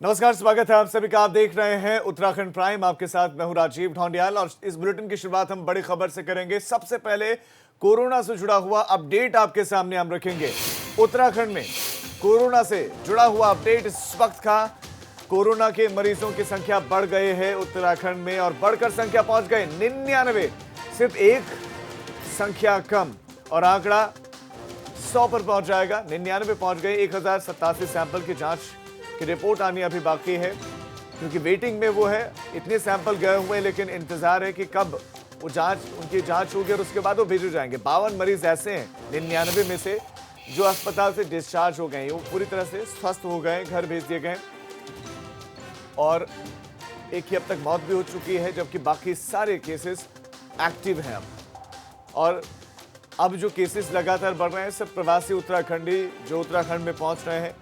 नमस्कार, स्वागत है आप सभी का। आप देख रहे हैं उत्तराखंड प्राइम। आपके साथ मैं हूं राजीव ढोंडियाल और इस बुलेटिन की शुरुआत हम बड़ी खबर से करेंगे। सबसे पहले कोरोना से जुड़ा हुआ अपडेट आपके सामने हम रखेंगे। उत्तराखंड में कोरोना से जुड़ा हुआ अपडेट इस वक्त का। कोरोना के मरीजों की संख्या बढ़ गए है उत्तराखंड में और बढ़कर संख्या पहुंच गए 99। सिर्फ एक संख्या कम और आंकड़ा 100 पर पहुंच जाएगा। 99 पहुंच गए। 1087 सैंपल की जांच की रिपोर्ट आनी अभी बाकी है, क्योंकि वेटिंग में वो है। इतने सैंपल गए हुए, लेकिन इंतजार है कि कब वो उनकी जांच होगी और उसके बाद वो भेजे जाएंगे। 52 मरीज ऐसे हैं 99 में से जो अस्पताल से डिस्चार्ज हो गए, वो पूरी तरह से स्वस्थ हो गए, घर भेज दिए गए और एक ही अब तक मौत भी हो चुकी है, जबकि बाकी सारे केसेस एक्टिव हैं और अब जो केसेस लगातार बढ़ रहे हैं, सब प्रवासी उत्तराखंडी जो उत्तराखंड में पहुंच रहे हैं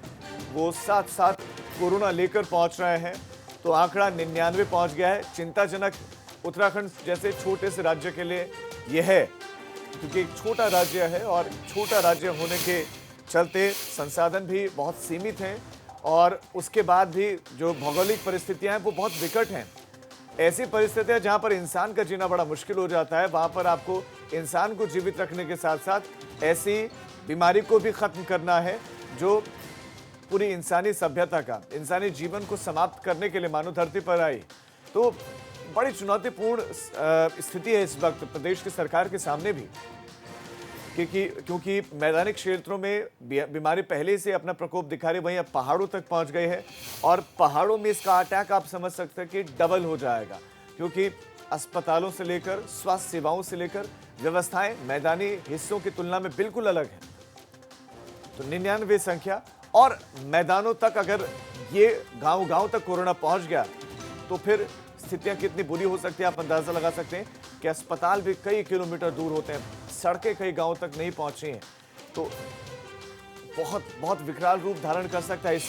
वो साथ साथ कोरोना लेकर पहुंच रहे हैं। तो आंकड़ा 99 पहुंच गया है। चिंताजनक उत्तराखंड जैसे छोटे से राज्य के लिए यह है, क्योंकि एक छोटा राज्य है और छोटा राज्य होने के चलते संसाधन भी बहुत सीमित हैं और उसके बाद भी जो भौगोलिक परिस्थितियां हैं वो बहुत विकट हैं। ऐसी परिस्थितियां जहां पर इंसान का जीना बड़ा मुश्किल हो जाता है, वहां पर आपको इंसान को जीवित रखने के साथ साथ ऐसी बीमारी को भी खत्म करना है जो पूरी इंसानी सभ्यता का, इंसानी जीवन को समाप्त करने के लिए मानव धरती पर आई। तो बड़ी चुनौतीपूर्ण स्थिति है इस वक्त प्रदेश की सरकार के सामने भी, क्योंकि मैदानी क्षेत्रों में बीमारी पहले से अपना प्रकोप दिखा रही, वहीं अब पहाड़ों तक पहुंच गए हैं और पहाड़ों में इसका अटैक आप समझ सकते हैं कि डबल हो जाएगा, क्योंकि अस्पतालों से लेकर स्वास्थ्य सेवाओं से लेकर व्यवस्थाएं मैदानी हिस्सों की तुलना में बिल्कुल अलग है। तो 99 संख्या और मैदानों तक, अगर ये गांव तक कोरोना पहुंच गया तो फिर स्थितियां कितनी बुरी हो सकती है आप अंदाजा लगा सकते हैं कि अस्पताल भी कई किलोमीटर दूर होते हैं, सड़कें कई गांव तक नहीं पहुंची हैं। तो बहुत बहुत विकराल रूप धारण कर सकता है।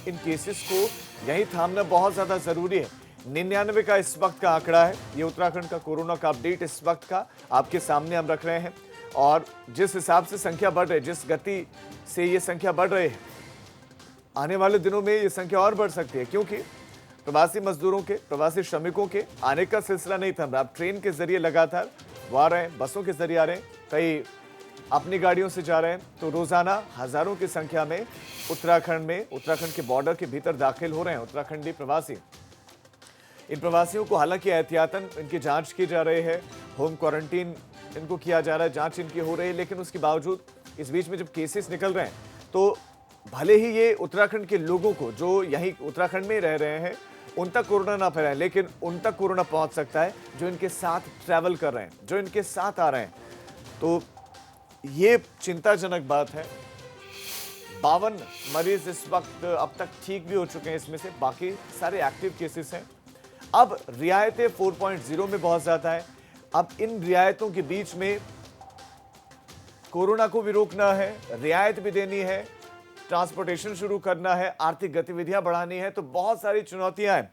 इन केसेस को यही थामना बहुत ज्यादा जरूरी है। 99 का इस वक्त का आंकड़ा है। ये उत्तराखंड का कोरोना का अपडेट इस वक्त का आपके सामने हम रख रहे हैं और जिस हिसाब से संख्या बढ़ रही है, जिस गति से ये संख्या बढ़ रही है, आने वाले दिनों में ये संख्या और बढ़ सकती है, क्योंकि प्रवासी मजदूरों के, प्रवासी श्रमिकों के आने का सिलसिला नहीं थम रहा। अब ट्रेन के जरिए लगातार वो आ रहे हैं, बसों के जरिए आ रहे हैं, कई अपनी गाड़ियों से जा रहे हैं। तो रोजाना हजारों की संख्या में उत्तराखंड के बॉर्डर के भीतर दाखिल हो रहे हैं उत्तराखंडी प्रवासी। इन प्रवासियों को हालांकि एहतियातन इनकी जांच की जा रही है, होम क्वारंटीन इनको किया जा रहा है, जांच इनकी हो रही है, लेकिन उसके बावजूद इस बीच में जब केसेस निकल रहे हैं तो भले ही ये उत्तराखंड के लोगों को जो यहीं उत्तराखंड में रह रहे हैं उन तक कोरोना ना फैलाए, लेकिन उन तक कोरोना पहुंच सकता है जो इनके साथ ट्रैवल कर रहे हैं, जो इनके साथ आ रहे हैं। तो ये चिंताजनक बात है। 52 मरीज इस वक्त अब तक ठीक भी हो चुके हैं, इसमें से बाकी सारे एक्टिव केसेस हैं। अब रियायतें 4.0 में बहुत ज्यादा है। अब इन रियायतों के बीच में कोरोना को भी रोकना है, रियायत भी देनी है, ट्रांसपोर्टेशन शुरू करना है, आर्थिक गतिविधियां बढ़ानी है। तो बहुत सारी चुनौतियां हैं।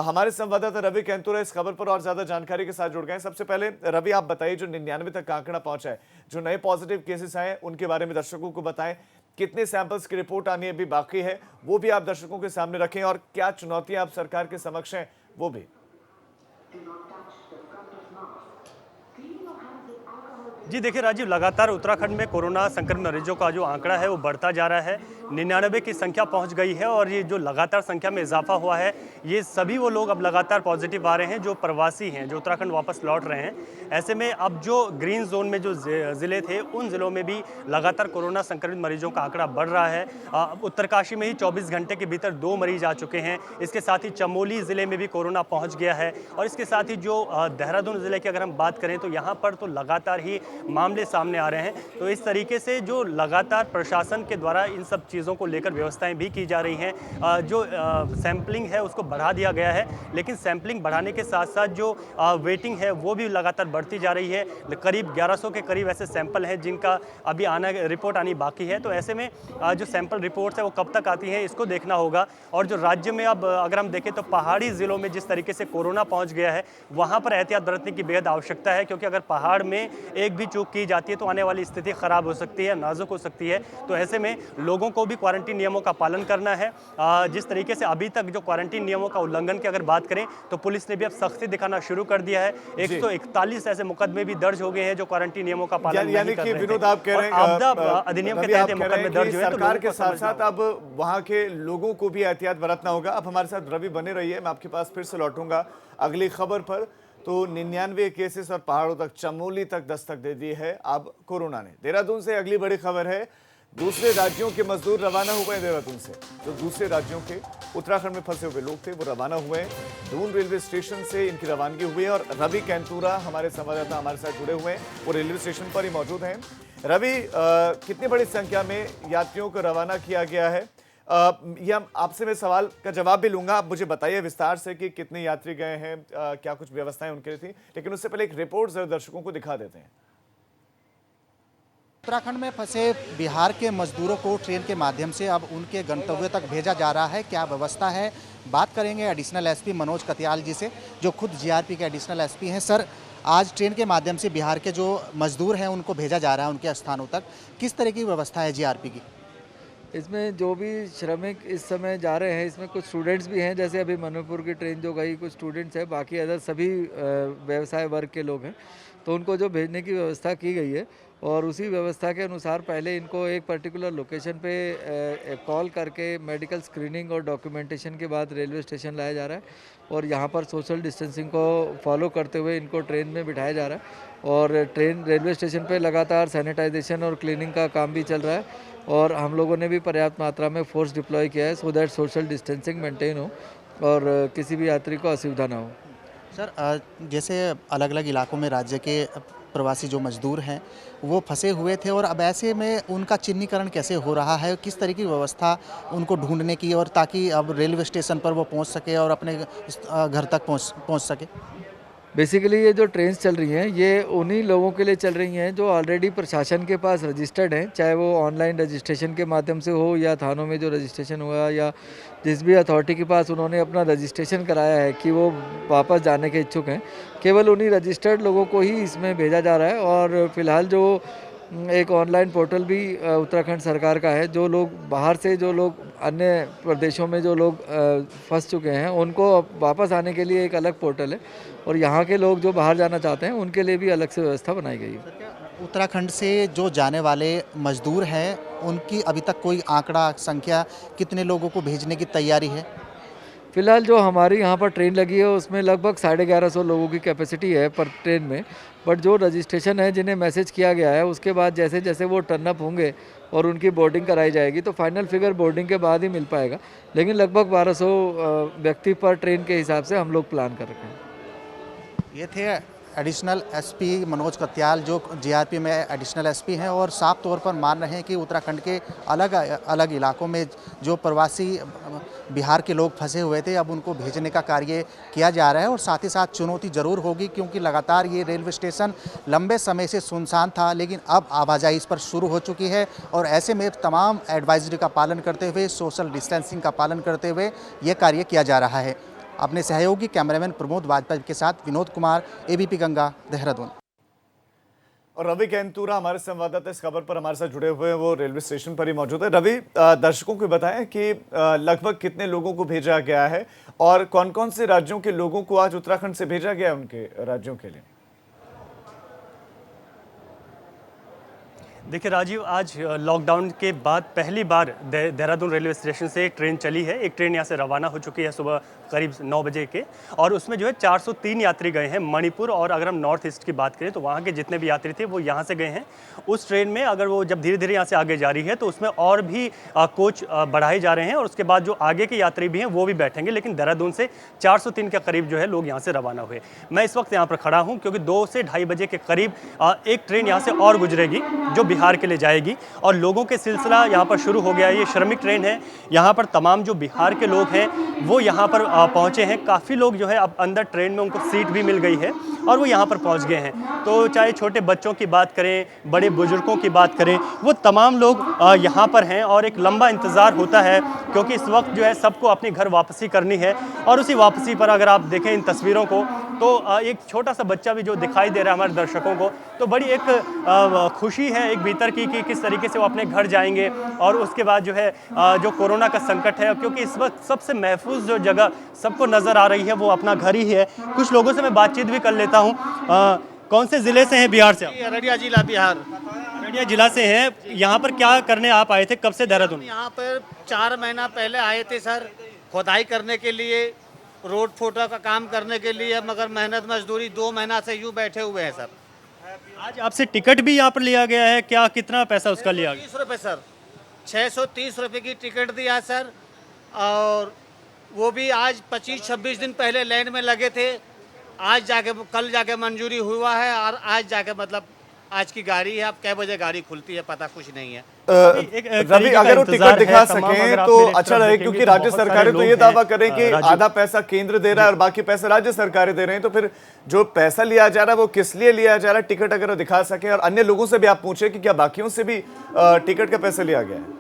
हमारे संवाददाता रवि कैंतुरा इस खबर पर और ज्यादा जानकारी के साथ जुड़ गए हैं। सबसे पहले रवि, आप बताइए, जो 99 तक आंकड़ा पहुंचा है, जो नए पॉजिटिव केसेस आए उनके बारे में दर्शकों को बताएं। कितने सैंपल्स की रिपोर्ट आनी अभी बाकी है वो भी आप दर्शकों के सामने रखें, और क्या चुनौतियां आप सरकार के समक्ष हैं वो भी। जी देखिए राजीव, लगातार उत्तराखंड में कोरोना संक्रमित मरीजों का जो आंकड़ा है वो बढ़ता जा रहा है। 99 की संख्या पहुंच गई है और ये जो लगातार संख्या में इजाफा हुआ है, ये सभी वो लोग अब लगातार पॉजिटिव आ रहे हैं जो प्रवासी हैं, जो उत्तराखंड वापस लौट रहे हैं। ऐसे में अब जो ग्रीन जोन में जो ज़िले थे उन ज़िलों में भी लगातार कोरोना संक्रमित मरीजों का आंकड़ा बढ़ रहा है। उत्तरकाशी में ही 24 घंटे के भीतर 2 मरीज आ चुके हैं। इसके साथ ही चमोली ज़िले में भी कोरोना पहुँच गया है और इसके साथ ही जो देहरादून ज़िले की अगर हम बात करें तो यहाँ पर तो लगातार ही मामले सामने आ रहे हैं। तो इस तरीके से जो लगातार प्रशासन के द्वारा इन सब चीज़ों को लेकर व्यवस्थाएं भी की जा रही हैं। जो सैंपलिंग है उसको बढ़ा दिया गया है, लेकिन सैंपलिंग बढ़ाने के साथ साथ जो वेटिंग है वो भी लगातार बढ़ती जा रही है। करीब 1100 के करीब ऐसे सैंपल हैं जिनका अभी रिपोर्ट आनी बाकी है। तो ऐसे में जो सैंपल रिपोर्ट्स है वो कब तक आती हैं इसको देखना होगा। और जो राज्य में अब अगर हम देखें तो पहाड़ी ज़िलों में जिस तरीके से कोरोना पहुँच गया है, वहाँ पर एहतियात बरतने की बेहद आवश्यकता है, क्योंकि अगर पहाड़ में एक भी चूक की जाती है तो आने वाली स्थिति खराब हो सकती है, नाजुक हो सकती है। तो ऐसे में लोगों को भी क्वारंटीन नियमों का पालन करना है। जिस तरीके से अभी तक जो क्वारंटीन नियमों का उल्लंघन की अगर बात करें तो पुलिस ने भी अब सख्ती दिखाना शुरू कर दिया है। 141 ऐसे मुकदमे भी दर्ज हो गए हैं जो क्वारंटीन नियमों का पालन नहीं कर रहे थे। विनोद, आप कह रहे हैं आपदा अधिनियम के तहत मुकदमे दर्ज हुए, सरकार के साथ साथ अब वहां के लोगों को भी एहतियात बरतना होगा। अब हमारे साथ रवि बने रहिए, मैं आपके पास फिर से लौटूंगा अगली खबर पर। तो 99 केसेस और पहाड़ों तक, चमोली तक दस्तक दे दी है अब कोरोना ने। देहरादून से अगली बड़ी खबर है, दूसरे राज्यों के मजदूर रवाना हुए हैं देहरादून से। जो दूसरे राज्यों के उत्तराखंड में फंसे हुए लोग थे वो रवाना हुए हैं। दून रेलवे स्टेशन से इनकी रवानगी हुई है और रवि कैंतूरा हमारे संवाददाता हमारे साथ जुड़े हुए हैं, वो रेलवे स्टेशन पर ही मौजूद हैं। रवि, कितनी बड़ी संख्या में यात्रियों को रवाना किया गया है? यह आपसे मैं सवाल का जवाब भी लूंगा, आप मुझे बताइए विस्तार से कि कितने यात्री गए हैं, क्या कुछ व्यवस्थाएं उनके लिए थी, लेकिन उससे पहले एक रिपोर्ट जरा दर्शकों को दिखा देते हैं। उत्तराखंड में फंसे बिहार के मजदूरों को ट्रेन के माध्यम से अब उनके गंतव्य तक भेजा जा रहा है। क्या व्यवस्था है, बात करेंगे एडिशनल एसपी मनोज कत्याल जी से, जो खुद जीआरपी के एडिशनल एसपी हैं। सर, आज ट्रेन के माध्यम से बिहार के जो मजदूर हैं उनको भेजा जा रहा है उनके स्थानों तक, किस तरह की व्यवस्था है जीआरपी की? इसमें जो भी श्रमिक इस समय जा रहे हैं, इसमें कुछ स्टूडेंट्स भी हैं, जैसे अभी मणिपुर की ट्रेन जो गई, कुछ स्टूडेंट्स हैं, बाकी अदर सभी व्यवसाय वर्ग के लोग हैं। तो उनको जो भेजने की व्यवस्था की गई है और उसी व्यवस्था के अनुसार पहले इनको एक पर्टिकुलर लोकेशन पे कॉल करके मेडिकल स्क्रीनिंग और डॉक्यूमेंटेशन के बाद रेलवे स्टेशन लाया जा रहा है और यहाँ पर सोशल डिस्टेंसिंग को फॉलो करते हुए इनको ट्रेन में बिठाया जा रहा है। और रेलवे स्टेशन पे लगातार सैनिटाइजेशन और क्लीनिंग का काम भी चल रहा है और हम लोगों ने भी पर्याप्त मात्रा में फोर्स डिप्लॉय किया है so that social distancing maintain हो और किसी भी यात्री को असुविधा ना हो। सर, जैसे अलग अलग इलाकों में राज्य के प्रवासी जो मजदूर हैं वो फंसे हुए थे और अब ऐसे में उनका चिन्हीकरण कैसे हो रहा है, किस तरह की व्यवस्था उनको ढूंढने की, और ताकि अब रेलवे स्टेशन पर वो पहुंच सके और अपने घर तक पहुंच सके? बेसिकली ये जो ट्रेन्स चल रही हैं ये उन्हीं लोगों के लिए चल रही हैं जो ऑलरेडी प्रशासन के पास रजिस्टर्ड हैं, चाहे वो ऑनलाइन रजिस्ट्रेशन के माध्यम से हो या थानों में जो रजिस्ट्रेशन हुआ या जिस भी अथॉरिटी के पास उन्होंने अपना रजिस्ट्रेशन कराया है कि वो वापस जाने के इच्छुक हैं। केवल उन्हीं रजिस्टर्ड लोगों को ही इसमें भेजा जा रहा है और फिलहाल जो एक ऑनलाइन पोर्टल भी उत्तराखंड सरकार का है, जो लोग बाहर से, जो लोग अन्य प्रदेशों में जो लोग फंस चुके हैं उनको वापस आने के लिए एक अलग पोर्टल है और यहाँ के लोग जो बाहर जाना चाहते हैं उनके लिए भी अलग से व्यवस्था बनाई गई है। उत्तराखंड से जो जाने वाले मजदूर हैं उनकी अभी तक कोई आंकड़ा, संख्या, कितने लोगों को भेजने की तैयारी है? फिलहाल जो हमारी यहाँ पर ट्रेन लगी है उसमें लगभग 1150 लोगों की कैपेसिटी है पर ट्रेन में, बट जो रजिस्ट्रेशन है जिन्हें मैसेज किया गया है उसके बाद जैसे जैसे वो टर्न अप होंगे और उनकी बोर्डिंग कराई जाएगी तो फाइनल फिगर बोर्डिंग के बाद ही मिल पाएगा, लेकिन लगभग 1200 व्यक्ति पर ट्रेन के हिसाब से हम लोग प्लान कर रखे हैं। ये थे एडिशनल एसपी मनोज कत्याल, जो जीआरपी में एडिशनल एसपी हैं और साफ तौर पर मान रहे हैं कि उत्तराखंड के अलग अलग इलाकों में जो प्रवासी बिहार के लोग फंसे हुए थे अब उनको भेजने का कार्य किया जा रहा है। और साथ ही साथ चुनौती ज़रूर होगी क्योंकि लगातार ये रेलवे स्टेशन लंबे समय से सुनसान था, लेकिन अब आवाजाही इस पर शुरू हो चुकी है और ऐसे में तमाम एडवाइजरी का पालन करते हुए, सोशल डिस्टेंसिंग का पालन करते हुए ये कार्य किया जा रहा है। अपने सहयोगी कैमरामैन प्रमोद वाजपेयी के साथ विनोद कुमार, एबीपी गंगा, देहरादून। और रवि कैंतूरा हमारे संवाददाता इस खबर पर हमारे साथ जुड़े हुए हैं, वो रेलवे स्टेशन पर ही मौजूद है। रवि, दर्शकों को बताएं कि लगभग कितने लोगों को भेजा गया है और कौन कौन से राज्यों के लोगों को आज उत्तराखंड से भेजा गया है उनके राज्यों के लिए? देखिए राजीव, आज लॉकडाउन के बाद पहली बार देहरादून रेलवे स्टेशन से ट्रेन चली है। एक ट्रेन यहाँ से रवाना हो चुकी है सुबह करीब 9 बजे के, और उसमें जो है 403 यात्री गए हैं मणिपुर, और अगर हम नॉर्थ ईस्ट की बात करें तो वहाँ के जितने भी यात्री थे वो यहाँ से गए हैं। उस ट्रेन में अगर वो जब धीरे धीरे यहाँ से आगे जा रही है तो उसमें और भी कोच बढ़ाए जा रहे हैं और उसके बाद जो आगे के यात्री भी हैं वो भी बैठेंगे, लेकिन देहरादून से 403 के करीब जो है लोग यहाँ से रवाना हुए। मैं इस वक्त यहाँ पर खड़ा हूँ क्योंकि 2 से ढाई बजे के करीब एक ट्रेन यहाँ से और गुजरेगी जो बिहार के लिए जाएगी और लोगों के सिलसिला यहाँ पर शुरू हो गया है। ये श्रमिक ट्रेन है, यहाँ पर तमाम जो बिहार के लोग हैं वो यहाँ पर पहुँचे हैं। काफ़ी लोग जो है अब अंदर ट्रेन में उनको सीट भी मिल गई है और वो यहाँ पर पहुँच गए हैं। तो चाहे छोटे बच्चों की बात करें, बड़े बुजुर्गों की बात करें, वो तमाम लोग यहाँ पर हैं और एक लंबा इंतज़ार होता है क्योंकि इस वक्त जो है सबको अपनी घर वापसी करनी है। और उसी वापसी पर अगर आप देखें इन तस्वीरों को तो एक छोटा सा बच्चा भी जो दिखाई दे रहा है हमारे दर्शकों को, तो बड़ी एक खुशी है एक भीतर की कि किस तरीके से वो अपने घर जाएंगे और उसके बाद जो है जो कोरोना का संकट है, क्योंकि इस वक्त सबसे महफूज जो जगह सबको नज़र आ रही है वो अपना घर ही है। कुछ लोगों से मैं बातचीत भी कर लेता हूँ। कौन से ज़िले से हैं बिहार से आप? अररिया जिला बिहार। अररिया जिला से हैं। यहाँ पर क्या करने आप आए थे, कब से देहरादून? यहाँ पर 4 महीना पहले आए थे सर, खुदाई करने के लिए, रोड फोटा का काम करने के लिए, मगर मेहनत मजदूरी 2 महीना से यूँ बैठे हुए हैं सर। आज आपसे टिकट भी यहाँ पर लिया गया है, क्या कितना पैसा उसका लिया गया? 30 रुपये सर, 630 रुपये की टिकट दिया सर। और वो भी आज 25-26 दिन पहले लाइन में लगे थे, आज जाके कल जाके मंजूरी हुआ है और आज जाके मतलब आज की गाड़ी है। अब कै बजे गाड़ी खुलती है पता कुछ नहीं है। रवि, अगर वो टिकट दिखा सकें तो अच्छा रहे, क्योंकि राज्य सरकारें तो ये दावा करें कि आधा पैसा केंद्र दे रहा है और बाकी पैसा राज्य सरकारें दे रहे हैं, तो फिर जो पैसा लिया जा रहा है वो किस लिए लिया जा रहा है? टिकट अगर वो दिखा सके, और अन्य लोगों से भी आप पूछे कि क्या बाकियों से भी टिकट का पैसा लिया गया है?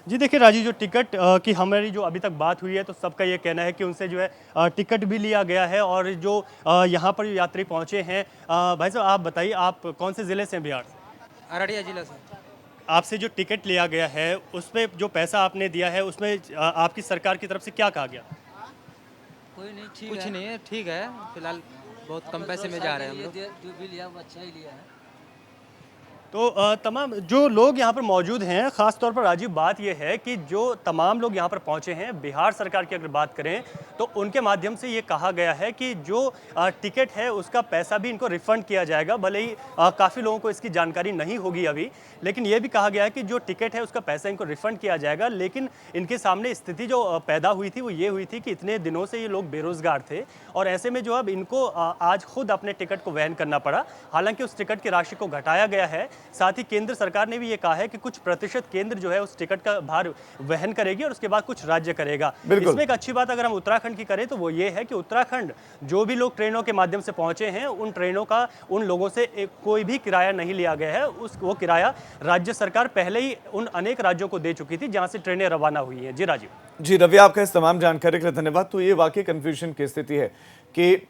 जी देखिए राजीव, जो टिकट की हमारी जो अभी तक बात हुई है तो सबका ये कहना है कि उनसे जो है टिकट भी लिया गया है। और जो यहाँ पर जो यात्री पहुँचे हैं, भाई साहब आप बताइए, आप कौन से ज़िले से हैं बिहार से? अररिया जिला से। आपसे जो टिकट लिया गया है उस पर जो पैसा आपने दिया है उसमें आपकी सरकार की तरफ से क्या कहा गया? कोई नहीं, ठीक कुछ नहीं है, ठीक है। फिलहाल बहुत कम पैसे में जा रहे हैं हम लोग। जो भी लिया वो अच्छा ही लिया है। तो तमाम जो लोग यहाँ पर मौजूद हैं, ख़ास तौर पर राजीव बात यह है कि जो तमाम लोग यहाँ पर पहुँचे हैं, बिहार सरकार की अगर बात करें तो उनके माध्यम से ये कहा गया है कि जो टिकट है उसका पैसा भी इनको रिफ़ंड किया जाएगा। भले ही काफ़ी लोगों को इसकी जानकारी नहीं होगी अभी, लेकिन ये भी कहा गया है कि जो टिकट है उसका पैसा इनको रिफ़ंड किया जाएगा। लेकिन इनके सामने स्थिति जो पैदा हुई थी वो ये हुई थी कि इतने दिनों से ये लोग बेरोज़गार थे और ऐसे में जो अब इनको आज खुद अपने टिकट को वहन करना पड़ा। हालांकि उस टिकट की राशि को घटाया गया है। साथ ही केंद्र सरकार ने भी ये कहा है कि कुछ प्रतिशत केंद्र जो है उस टिकट का भार वहन करेगी और उसके बाद कुछ राज्य करेगा। इसमें एक अच्छी बात अगर हम उत्तराखंड की करें तो वो ये है कि उत्तराखंड जो भी लोग ट्रेनों के माध्यम से पहुंचे हैं, उन ट्रेनों का उन लोगों से कोई भी किराया नहीं लिया गया है। वो किराया राज्य सरकार पहले ही उन अनेक राज्यों को दे चुकी थी जहां से ट्रेनें रवाना हुई हैं। जी राजीव। जी रवि, आपका इस तमाम जानकारी के लिए धन्यवाद। तो ये वाकई कंफ्यूजन की स्थिति है कि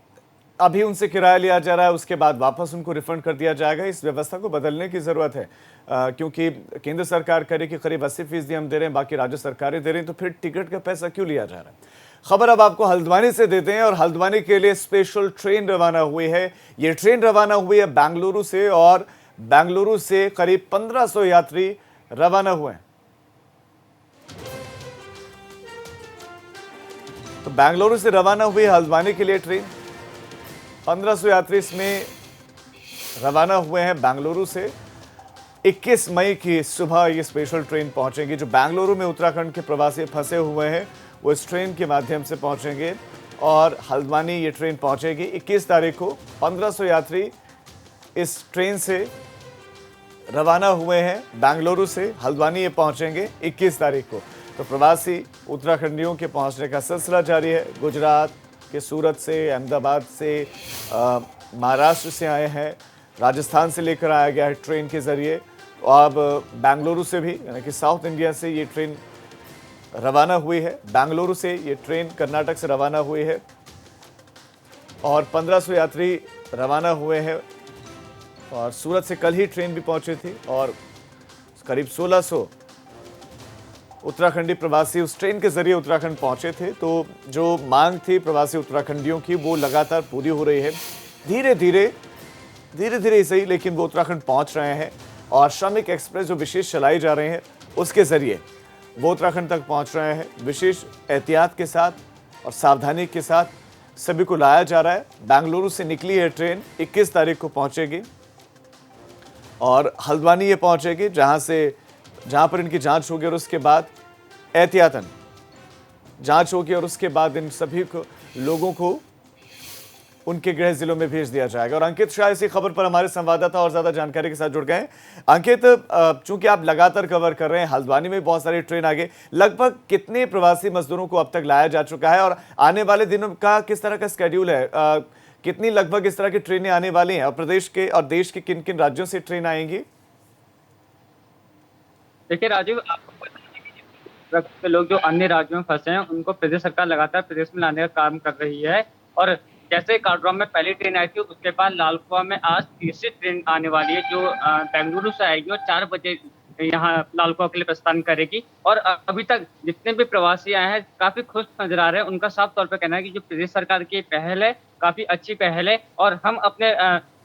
अभी उनसे किराया लिया जा रहा है, उसके बाद वापस उनको रिफंड कर दिया जाएगा। इस व्यवस्था को बदलने की ज़रूरत है, क्योंकि केंद्र सरकार करे कि करीब 80% हम दे रहे हैं, बाकी राज्य सरकारें दे रही हैं, तो फिर टिकट का पैसा क्यों लिया जा रहा है? खबर अब आपको हल्द्वानी से देते हैं और हल्द्वानी के लिए स्पेशल ट्रेन रवाना हुई है। ये ट्रेन रवाना हुई है बेंगलुरु से और बेंगलुरु से करीब 1500 यात्री रवाना हुए हैं। तो बेंगलुरु से रवाना हुई हल्द्वानी के लिए ट्रेन, 1500 यात्री इसमें रवाना हुए हैं बेंगलुरु से। 21 मई की सुबह ये स्पेशल ट्रेन पहुंचेगी। जो बेंगलुरु में उत्तराखंड के प्रवासी फंसे हुए हैं वो इस ट्रेन के माध्यम से पहुंचेंगे और हल्द्वानी ये ट्रेन पहुंचेगी 21 तारीख को। 1500 यात्री इस ट्रेन से रवाना हुए हैं बेंगलुरु से, हल्द्वानी ये पहुंचेंगे 21 तारीख को। तो प्रवासी उत्तराखंडियों के पहुंचने का सिलसिला जारी है। गुजरात के सूरत से, अहमदाबाद से, महाराष्ट्र से आए हैं, राजस्थान से लेकर आया गया है ट्रेन के ज़रिए। अब बेंगलुरु से भी, यानी कि साउथ इंडिया से ये ट्रेन रवाना हुई है। बेंगलुरु से ये ट्रेन कर्नाटक से रवाना हुई है और 1500 यात्री रवाना हुए हैं। और सूरत से कल ही ट्रेन भी पहुंची थी और करीब 1600 उत्तराखंडी प्रवासी उस ट्रेन के जरिए उत्तराखंड पहुंचे थे। तो जो मांग थी प्रवासी उत्तराखंडियों की वो लगातार पूरी हो रही है। धीरे धीरे ही सही, लेकिन वो उत्तराखंड पहुंच रहे हैं और श्रमिक एक्सप्रेस जो विशेष चलाई जा रहे हैं उसके जरिए वो उत्तराखंड तक पहुंच रहे हैं। विशेष एहतियात के साथ और सावधानी के साथ सभी को लाया जा रहा है। बेंगलुरु से निकली है ट्रेन, 21 तारीख को पहुंचेगी और हल्द्वानी ये पहुंचेगी, जहां पर इनकी जांच होगी और उसके बाद एहतियातन जांच होगी और उसके बाद इन सभी लोगों को उनके गृह जिलों में भेज दिया जाएगा। और अंकित शाह इसी खबर पर हमारे संवाददाता और ज्यादा जानकारी के साथ जुड़ गए। अंकित, चूंकि आप लगातार कवर कर रहे हैं, हल्द्वानी में बहुत सारी ट्रेन आगे, लगभग कितने प्रवासी मजदूरों को अब तक लाया जा चुका है और आने वाले दिनों का किस तरह का स्केड्यूल है? कितनी लगभग इस तरह की ट्रेनें आने वाली हैं और प्रदेश के और देश के किन किन राज्यों से ट्रेन आएंगी? देखिए राजीव, आपको के लोग जो अन्य राज्यों में फंसे हैं उनको प्रदेश सरकार लगातार प्रदेश में लाने का काम कर रही है। और जैसे काठगोदाम में पहली ट्रेन आई थी, उसके बाद लाल कुआं में आज तीसरी ट्रेन आने वाली है जो बेंगलुरु से आएगी और 4 बजे यहाँ लाल कुआं के लिए प्रस्थान करेगी। और अभी तक जितने भी प्रवासी आए हैं काफी खुश नजर आ रहे हैं। उनका साफ तौर पे कहना है कि जो प्रदेश सरकार की पहल है काफी अच्छी पहल है और हम अपने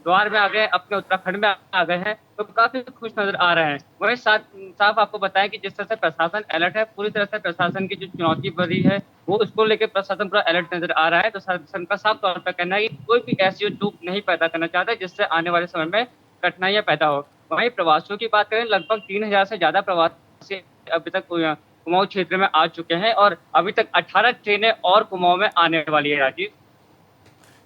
द्वार में आ गए, अपने उत्तराखंड में आ गए हैं, तो काफी खुश नजर आ रहे हैं। वही साफ आपको बताएं कि जिस तरह से प्रशासन अलर्ट है, पूरी तरह से प्रशासन की जो चुनौती बड़ी है वो उसको लेकर प्रशासन पूरा अलर्ट नजर आ रहा है। तो प्रशासन का साफ तौर पर कहना है कि कोई भी ऐसी चूक नहीं पैदा करना चाहता जिससे आने वाले समय में कठिनाइयां पैदा हो। वहीं प्रवासियों की बात करें, लगभग 3000 से ज्यादा प्रवासी अभी तक कुमाऊं क्षेत्र में आ चुके हैं और अभी तक 18 ट्रेनें और कुमाऊं में आने वाली है। राजीव,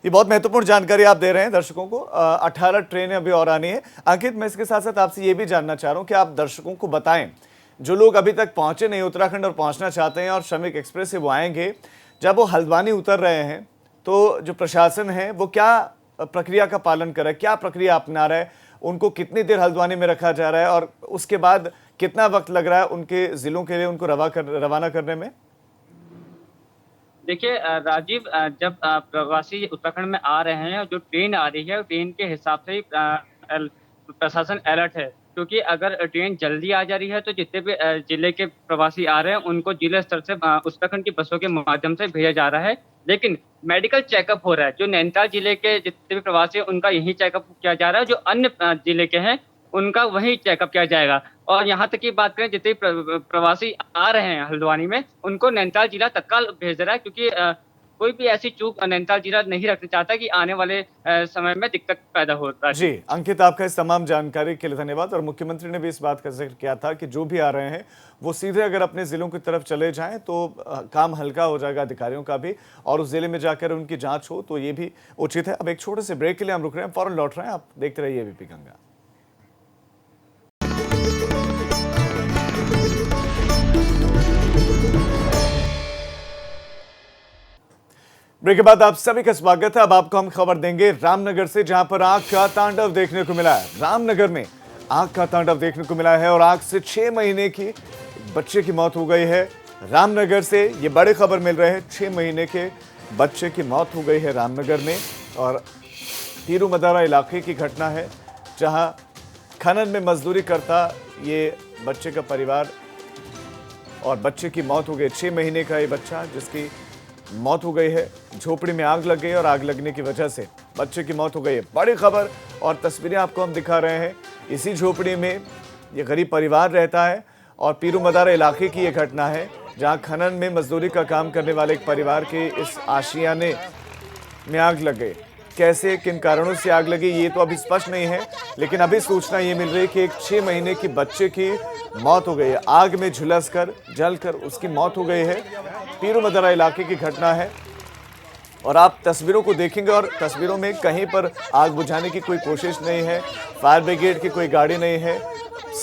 ये बहुत महत्वपूर्ण जानकारी आप दे रहे हैं दर्शकों को। 18 ट्रेनें अभी और आनी है। अंकित, मैं इसके साथ साथ आपसे ये भी जानना चाह रहा हूँ कि आप दर्शकों को बताएं, जो लोग अभी तक पहुंचे नहीं उत्तराखंड और पहुंचना चाहते हैं और श्रमिक एक्सप्रेस से वो आएंगे, जब वो हल्द्वानी उतर रहे हैं तो जो प्रशासन है वो क्या प्रक्रिया का पालन कर रहा है, क्या प्रक्रिया अपना रहा है, उनको कितनी देर हल्द्वानी में रखा जा रहा है और उसके बाद कितना वक्त लग रहा है उनके जिलों के लिए उनको रवाना करने में? देखिए राजीव, जब प्रवासी उत्तराखंड में आ रहे हैं, जो ट्रेन आ रही है ट्रेन के हिसाब से ही प्रशासन अलर्ट है। क्योंकि अगर ट्रेन जल्दी आ जा रही है तो जितने भी जिले के प्रवासी आ रहे हैं उनको जिला स्तर से उत्तराखंड की बसों के माध्यम से भेजा जा रहा है। लेकिन मेडिकल चेकअप हो रहा है। जो नैनीताल जिले के जितने भी प्रवासी हैं उनका यही चेकअप किया जा रहा है। जो अन्य जिले के हैं उनका वही चेकअप किया जाएगा। और यहाँ तक की बात करें, जितने प्रवासी आ रहे हैं हल्द्वानी में उनको नैनीताल जिला तत्काल भेज रहा है, क्योंकि कोई भी ऐसी चूक नैनीताल जिला नहीं रखना चाहता कि आने वाले समय में दिक्कत पैदा होता है। जी अंकित, आपका इस तमाम जानकारी के लिए धन्यवाद। और मुख्यमंत्री ने भी इस बात का जिक्र किया था कि जो भी आ रहे हैं वो सीधे अगर अपने जिलों की तरफ चले जाएं तो काम हल्का हो जाएगा अधिकारियों का भी, और उस जिले में जाकर उनकी जांच हो तो ये भी उचित है। अब एक छोटे से ब्रेक के लिए हम रुक रहे हैं, फौरन लौट रहे हैं। आप देखते रहिए एबीपी गंगा। ब्रेक के बाद आप सभी का स्वागत है। अब आपको हम खबर देंगे रामनगर से, जहां पर आग का तांडव देखने को मिला है। रामनगर में आग का तांडव देखने को मिला है और आग से 6 महीने की बच्चे की मौत हो गई है। रामनगर से ये बड़ी खबर मिल रही है, 6 महीने के बच्चे की मौत हो गई है रामनगर में। और तीरू मदारा इलाके की घटना है, जहां खनन में मजदूरी करता ये बच्चे का परिवार और बच्चे की मौत हो गई। 6 महीने का ये बच्चा जिसकी मौत हो गई है, झोपड़ी में आग लग गई और आग लगने की वजह से बच्चे की मौत हो गई है। बड़ी खबर और तस्वीरें आपको हम दिखा रहे हैं। इसी झोपड़ी में ये गरीब परिवार रहता है और पीरू मदारा इलाके की ये घटना है, जहां खनन में मजदूरी का काम करने वाले एक परिवार के इस आशियाने में आग लग गई। कैसे, किन कारणों से आग लगी ये तो अभी स्पष्ट नहीं है, लेकिन अभी सूचना ये मिल रही है कि एक 6 महीने की बच्चे की मौत हो गई है। आग में झुलसकर जलकर उसकी मौत हो गई है। पीरू मदारा इलाके की घटना है और आप तस्वीरों को देखेंगे और तस्वीरों में कहीं पर आग बुझाने की कोई कोशिश नहीं है, फायर ब्रिगेड की कोई गाड़ी नहीं है,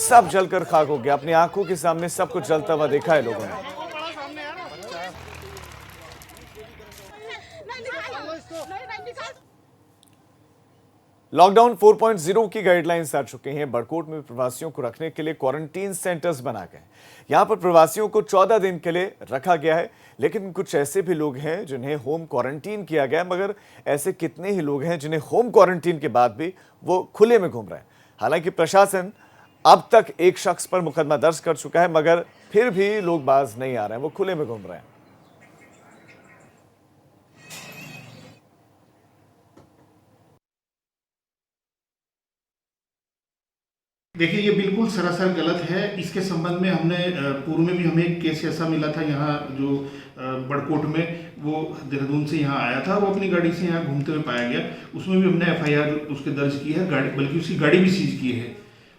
सब जलकर खाक हो गया। अपनी आंखों के सामने सब कुछ जलता हुआ देखा है लोगों ने। लॉकडाउन 4.0 की गाइडलाइंस आ चुकी हैं। बड़कोट में प्रवासियों को रखने के लिए क्वारंटीन सेंटर्स बना गए। यहां पर प्रवासियों को 14 दिन के लिए रखा गया है, लेकिन कुछ ऐसे भी लोग हैं जिन्हें होम क्वारंटीन किया गया है। मगर ऐसे कितने ही लोग हैं जिन्हें होम क्वारंटीन के बाद भी वो खुले में घूम रहे हैं। हालांकि प्रशासन अब तक एक शख्स पर मुकदमा दर्ज कर चुका है, मगर फिर भी लोग बाज नहीं आ रहे हैं, वो खुले में घूम रहे हैं। देखिए, ये बिल्कुल सरासर गलत है। इसके संबंध में हमने पूर्व में भी हमें एक केस ऐसा मिला था, यहाँ जो बड़कोट में वो देहरादून से यहाँ आया था, वो अपनी गाड़ी से यहाँ घूमते हुए पाया गया। उसमें भी हमने FIR उसके दर्ज की है, गाड़ी बल्कि उसकी गाड़ी भी सीज की है।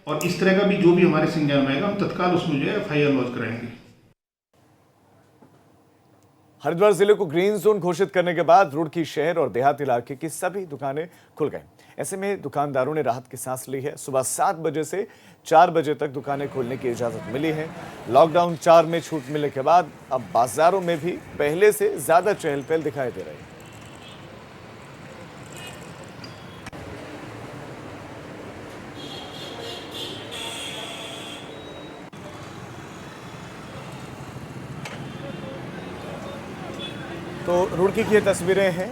और इस तरह का भी जो भी हमारे संज्ञान में आएगा हम तत्काल उसमें जो है FIR लॉन्च कराएंगे। हरिद्वार जिले को ग्रीन जोन घोषित करने के बाद रुड़की शहर और देहात इलाके की सभी दुकानें खुल गई। ऐसे में दुकानदारों ने राहत की सांस ली है। सुबह 7 बजे से 4 बजे तक दुकानें खोलने की इजाजत मिली है। लॉकडाउन 4 में छूट मिलने के बाद अब बाजारों में भी पहले से ज्यादा चहल पहल दिखाई दे रही है। तो रुड़की की ये तस्वीरें हैं।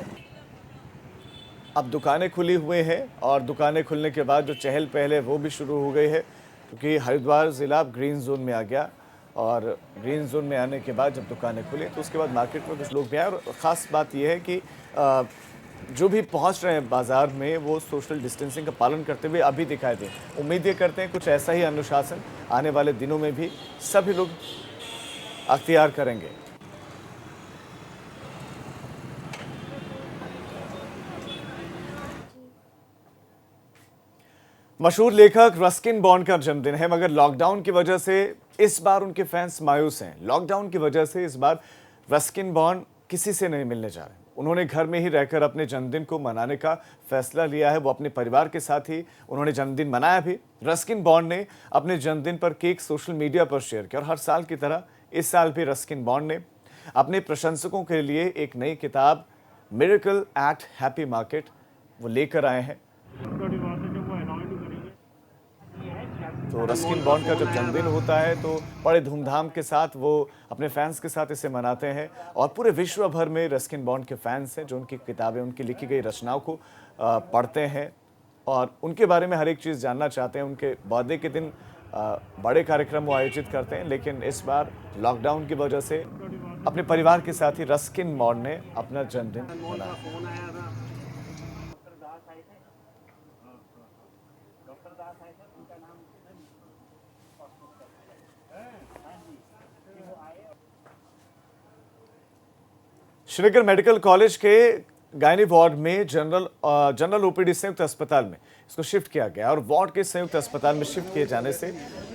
अब दुकानें खुली हुई हैं और दुकानें खुलने के बाद जो चहल पहल है वो भी शुरू हो गई है, क्योंकि हरिद्वार ज़िला अब ग्रीन जोन में आ गया और ग्रीन जोन में आने के बाद जब दुकानें खुली तो उसके बाद मार्केट में कुछ लोग भी आए। और ख़ास बात यह है कि जो भी पहुंच रहे हैं बाज़ार में वो सोशल डिस्टेंसिंग का पालन करते हुए अभी दिखाई दे। उम्मीद ये करते हैं कुछ ऐसा ही अनुशासन आने वाले दिनों में भी सभी लोग अख्तियार करेंगे। मशहूर लेखक रस्किन बॉन्ड का जन्मदिन है, मगर लॉकडाउन की वजह से इस बार उनके फैंस मायूस हैं। लॉकडाउन की वजह से इस बार रस्किन बॉन्ड किसी से नहीं मिलने जा रहे। उन्होंने घर में ही रहकर अपने जन्मदिन को मनाने का फैसला लिया है। वो अपने परिवार के साथ ही उन्होंने जन्मदिन मनाया भी। रस्किन बॉन्ड ने अपने जन्मदिन पर केक सोशल मीडिया पर शेयर किया और हर साल की तरह इस साल भी रस्किन बॉन्ड ने अपने प्रशंसकों के लिए एक नई किताब मिरेकल एट हैप्पी मार्केट वो लेकर आए हैं। तो रस्किन बॉन्ड का जब जन्मदिन होता है तो बड़े धूमधाम के साथ वो अपने फैंस के साथ इसे मनाते हैं और पूरे विश्व भर में रस्किन बॉन्ड के फैंस हैं जो उनकी किताबें, उनकी लिखी गई रचनाओं को पढ़ते हैं और उनके बारे में हर एक चीज़ जानना चाहते हैं। उनके बर्थडे के दिन बड़े कार्यक्रम वो आयोजित करते हैं, लेकिन इस बार लॉकडाउन की वजह से अपने परिवार के साथ ही रस्किन बॉन्ड ने अपना जन्मदिन मनाया। श्रीनगर मेडिकल कॉलेज के गायनी वार्ड में जनरल ओपीडी संयुक्त अस्पताल में इसको शिफ्ट किया गया और वार्ड के संयुक्त अस्पताल में शिफ्ट किए जाने से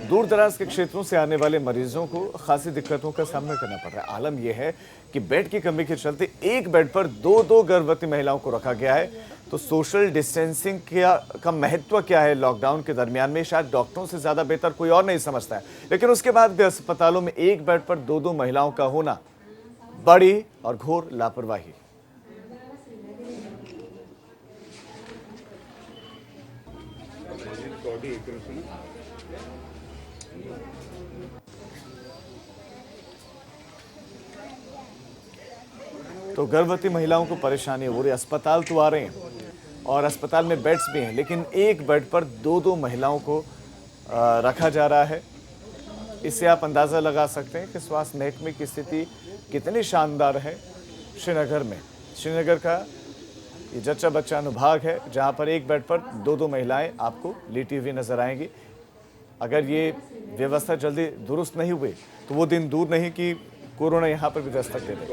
दूर दराज के क्षेत्रों से आने वाले मरीजों को खासी दिक्कतों का सामना करना पड़ रहा है। आलम यह है कि बेड की कमी के चलते एक बेड पर दो गर्भवती महिलाओं को रखा गया है। तो सोशल डिस्टेंसिंग का महत्व क्या है लॉकडाउन के दरमियान में, शायद डॉक्टरों से ज़्यादा बेहतर कोई और नहीं समझता है। लेकिन उसके बाद भी अस्पतालों में एक बेड पर दो महिलाओं का होना बड़ी और घोर लापरवाही। तो गर्भवती महिलाओं को परेशानी हो रही, अस्पताल तो आ रहे हैं और अस्पताल में बेड्स भी हैं, लेकिन एक बेड पर दो महिलाओं को रखा जा रहा है। इससे आप अंदाज़ा लगा सकते हैं कि स्वास्थ्य महकमे की स्थिति कितनी शानदार है श्रीनगर में। श्रीनगर का ये जच्चा बच्चा अनुभाग है जहां पर एक बेड पर दो महिलाएं आपको लेटी हुई नजर आएंगी। अगर ये व्यवस्था जल्दी दुरुस्त नहीं हुई तो वो दिन दूर नहीं कि कोरोना यहां पर भी दस्तक दे दे।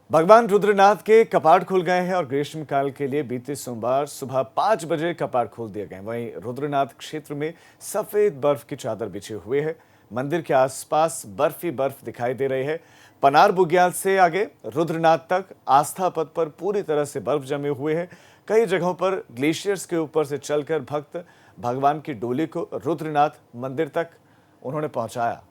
भगवान रुद्रनाथ के कपाट खुल गए हैं और ग्रीष्मकाल के लिए बीते सोमवार सुबह 5 बजे कपाट खोल दिए गए। वहीं रुद्रनाथ क्षेत्र में सफेद बर्फ की चादर बिछे हुए है। मंदिर के आसपास बर्फ ही बर्फ दिखाई दे रही है। पनार बुग्याल से आगे रुद्रनाथ तक आस्था पथ पर पूरी तरह से बर्फ जमे हुए हैं। कई जगहों पर ग्लेशियर्स के ऊपर से चलकर भक्त भगवान की डोली को रुद्रनाथ मंदिर तक उन्होंने पहुंचाया।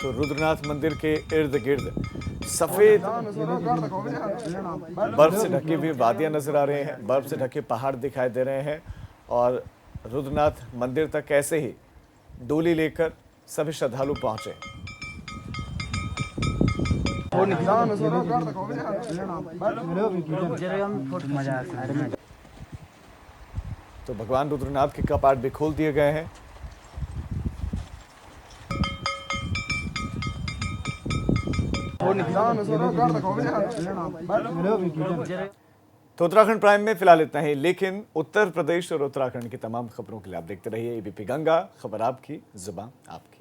तो रुद्रनाथ मंदिर के इर्द गिर्द सफेद बर्फ से ढकी हुई वादियां नजर आ रहे हैं, बर्फ से ढके पहाड़ दिखाई दे रहे हैं और रुद्रनाथ मंदिर तक ऐसे ही डोली लेकर सभी श्रद्धालु पहुंचे। तो भगवान रुद्रनाथ के कपाट भी खोल दिए गए हैं। तो उत्तराखंड प्राइम में फिलहाल इतना ही, लेकिन उत्तर प्रदेश और उत्तराखंड की तमाम खबरों के लिए आप देखते रहिए एबीपी गंगा, खबर आपकी, जुबान आपकी।